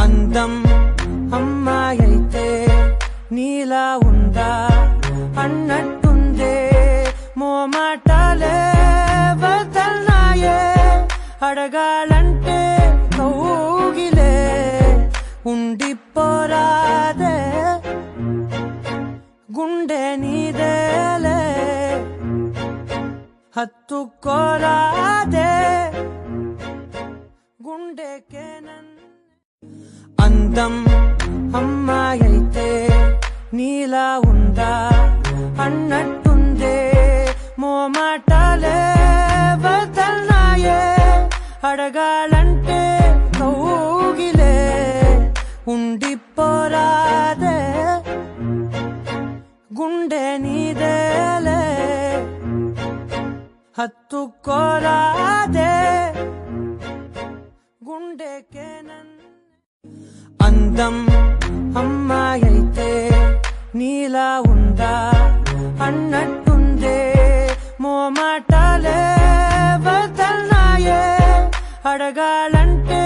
అందం అమ్మాయైతే నీలా ఉందా అన్నట్టుందే మోమాటాలే వదల్నాయే అడగాలంటే కౌగిలే ఉండిపోరాదే గుండె నీదేలే హత్తుకోరాదే గుండెకే అందం అమ్మాయైతే నీలా ఉందా అన్నట్టుందే మోమాటాలే వదల్నాయే అడగాలంటే కౌగిలే ఉండిపోరాదే గుండె నీదేలే హత్తుకోరాదే గుండెకే అందం అమ్మాయైతే నీలా ఉందా అన్నట్టుందే మోమాటాలే వదల్నాయే అడగాలంటే